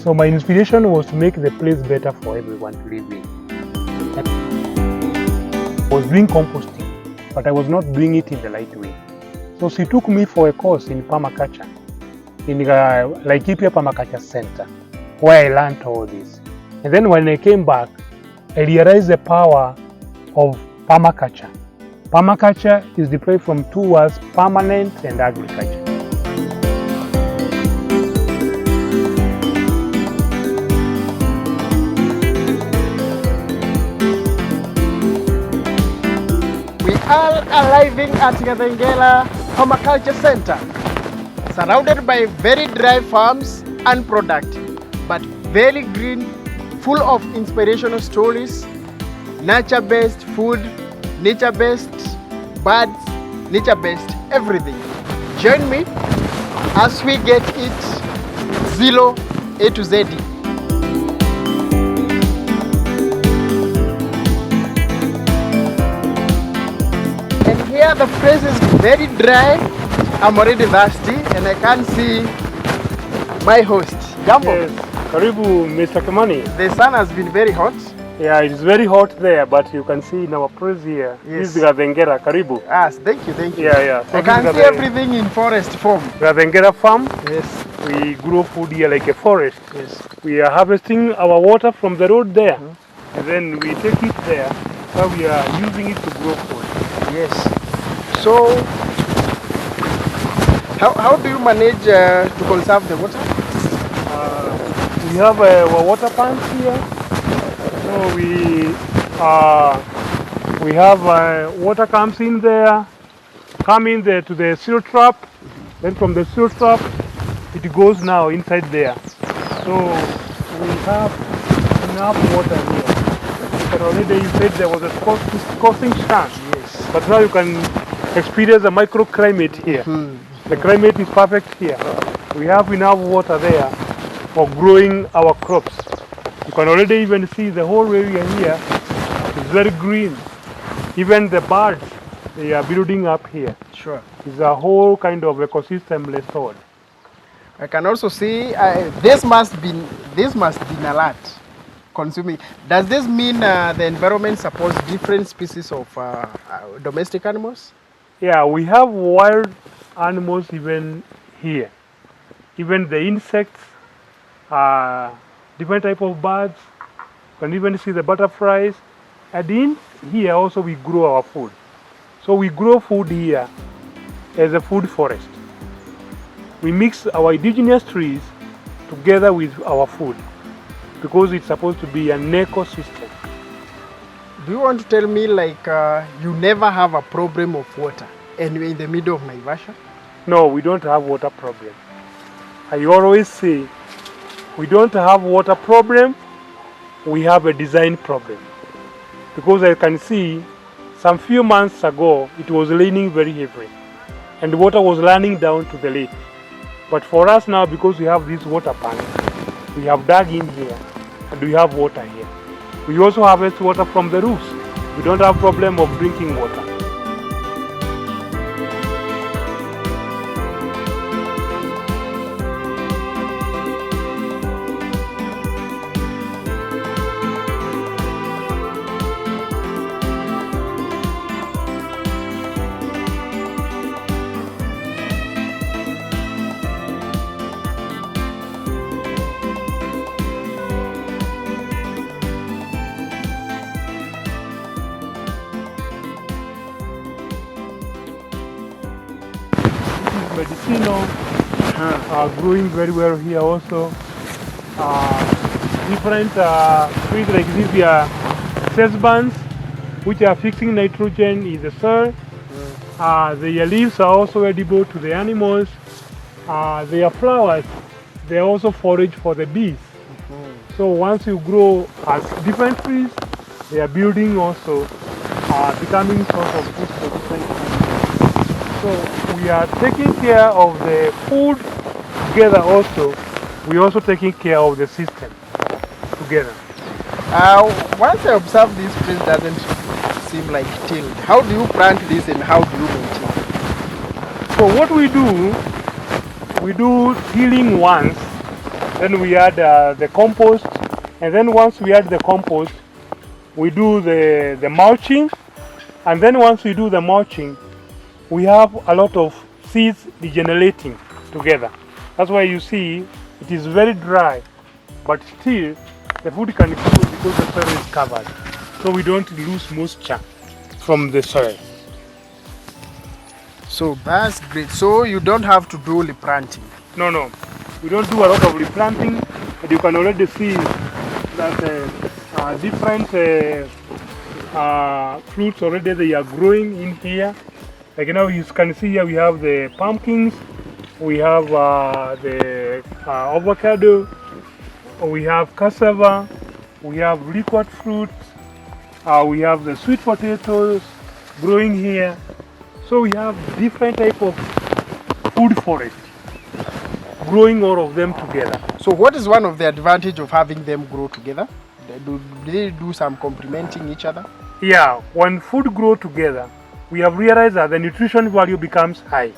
So my inspiration was to make the place better for everyone to live in. I was doing composting, but I was not doing it in the right way. So she took me for a course in permaculture, in Laikipia Permaculture Center, where I learned all this. And then when I came back, I realized the power of permaculture. Permaculture is derived from two words, permanent and agriculture. We are arriving at Repurposing Permaculture Center, surrounded by very dry farms and product, but very green, full of inspirational stories, nature-based food, nature-based birds, nature-based everything. Join me as we get it zero A to Z. And here the place is very dry. I'm already thirsty and I can't see my host. Jambo. Yes, karibu Mr. Kimani. The sun has been very hot. Yeah, it's very hot there, but you can see in our place here. Yes. This is Ravengera, karibu. Ah, thank you. Yeah. So I can see everything in forest form. Ravengera farm. Yes. We grow food here like a forest. Yes. We are harvesting our water from the road there, and then we take it there. So we are using it to grow food. Yes. So, how do you manage to conserve the water? We have our water pumps here. So we have water comes in there, to the seal trap. Then from the seal trap, it goes now inside there. So we have enough water here. But already you said there was a scorching chance. Yes. But now you can experience the microclimate here. The climate is perfect here. We have enough water there for growing our crops. You can already even see the whole area here is very green. Even the birds, they are building up here. Sure. It's a whole kind of ecosystem restored. I can also see this must be a lot consuming. Does this mean the environment supports different species of domestic animals? Yeah, we have wild animals even here. Even the insects, different type of birds. You can even see the butterflies. And in here also we grow our food. So we grow food here as a food forest. We mix our indigenous trees together with our food because it's supposed to be an ecosystem. Do you want to tell me you never have a problem of water and you're in the middle of Naivasha? No, we don't have water problem. I always say we don't have water problem, we have a design problem. Because I can see some few months ago it was raining very heavily and the water was running down to the lake. But for us now, because we have this water pump, we have dug in here and we have water here. We also harvest water from the roofs. We don't have problem of drinking water. Medicinal, growing very well here also. Different trees like these are sesbans, which are fixing nitrogen in the soil. Their leaves are also edible to the animals. Their flowers, they are also forage for the bees. So once you grow as different trees, they are building also, becoming source of food for different trees. So we are taking care of the food together also. We also taking care of the system together. Once I observe this place doesn't seem like tilled. How do you plant this and how do you maintain? So what we do tilling once Then we add the compost, and then once we add the compost, we do the mulching, and then once we do the mulching, we have a lot of seeds degenerating together. That's why you see it is very dry, but still the food can grow because the soil is covered. So we don't lose moisture from the soil. So that's great. So you don't have to do replanting. No. We don't do a lot of replanting, but you can already see that different fruits already they are growing in here. Like now you can see here we have the pumpkins, we have the avocado, we have cassava, we have liquid fruits, we have the sweet potatoes growing here. So we have different type of food forest growing all of them together. So what is one of the advantage of having them grow together? Do they do some complementing each other? Yeah, when food grow together, we have realized that the nutrition value becomes high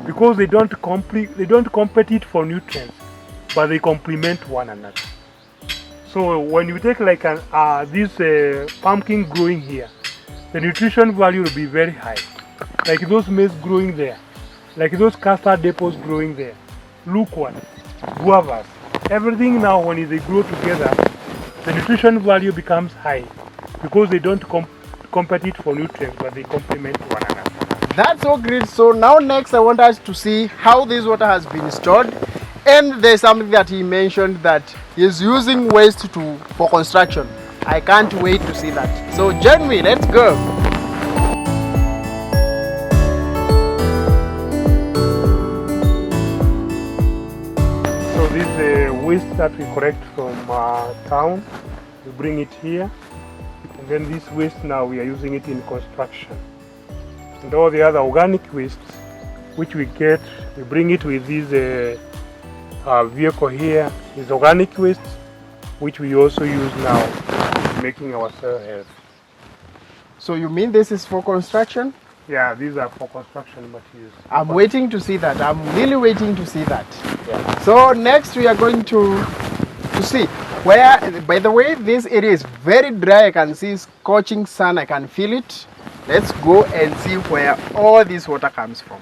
because they don't compete for nutrients, but they complement one another. So when you take like this pumpkin growing here, the nutrition value will be very high. Like those maize growing there, like those custard depots growing there. Look what, guavas, everything now when they grow together, the nutrition value becomes high because they don't compete for nutrients, but they complement one another. That's so great. So now next I want us to see how this water has been stored. And there's something that he mentioned that he's using waste for construction. I can't wait to see that. So join me, let's go. So this waste that we collect from town, we bring it here. And then this waste now we are using it in construction. And all the other organic waste which we get, we bring it with this vehicle here is organic waste, which we also use now in making our soil healthy. So you mean this is for construction? Yeah, these are for construction materials. I'm waiting to see that. I'm really waiting to see that. Yeah. So next we are going to see where, by the way, this area is very dry. I can see scorching sun. I can feel it. Let's go and see where all this water comes from.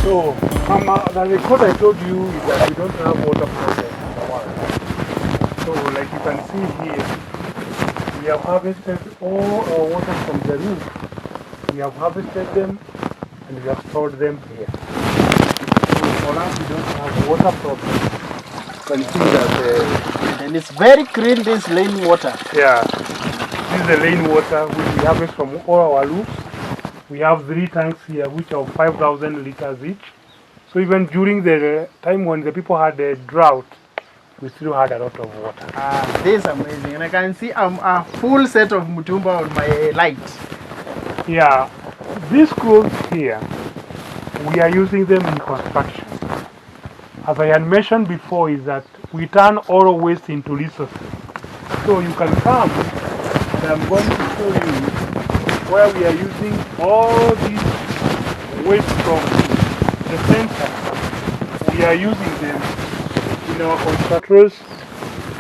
So, the record I told you is that we don't have water problem in the world. So, like you can see here, we have harvested all our water from the roof. We have harvested them and we have stored them here. So, for us, we don't have water problem. You can see that. And it's very clean, this rain water. Yeah, this is the rain water which we harvest from all our roofs. We have 3 tanks here which are 5,000 liters each. So even during the time when the people had a drought, we still had a lot of water. This is amazing. And I can see a full set of mutumba on my light. Yeah, these clothes here, we are using them in construction. As I had mentioned before, is that we turn all waste into resources. So you can come, and I'm going to show you where we are using all these waste from the center. We are using them in our constructors.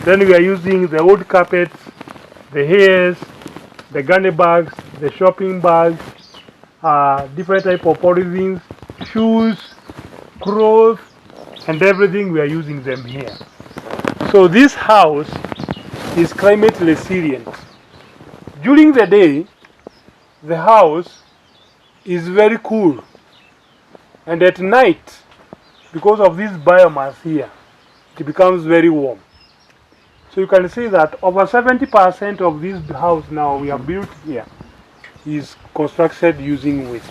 Then we are using the old carpets, the hairs, the gunny bags, the shopping bags, different type of polythenes, shoes, clothes, and everything. We are using them here. So this house is climate resilient. During the day, the house is very cool, and at night, because of this biomass here, it becomes very warm. So you can see that over 70% of this house now we have built here is constructed using waste.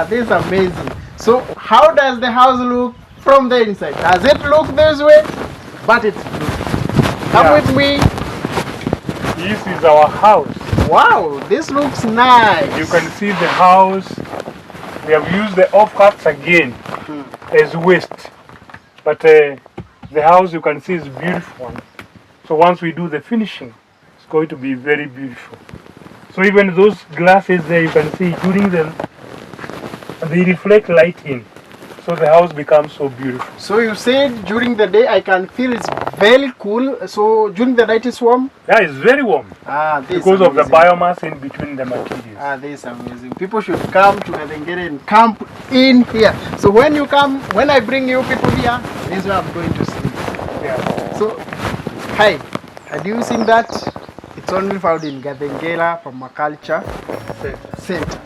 This is amazing. So how does the house look from the inside? Does it look this way? But it's blue. Come with me. This is our house. Wow, this looks nice. You can see the house. We have used the offcuts again as waste. But the house you can see is beautiful one. So once we do the finishing, it's going to be very beautiful. So even those glasses there, you can see during they reflect light in. So the house becomes so beautiful. So you said during the day I can feel it's very cool. So during the night it's warm? Yeah, it's very warm. This because of the biomass in between the materials. This is amazing. People should come to Kadengere and camp in here. So when you come, when I bring you people here, this is where I'm going to sleep. Yeah. So, hi, had you seen that? It's only found in Gadengela Permaculture Center.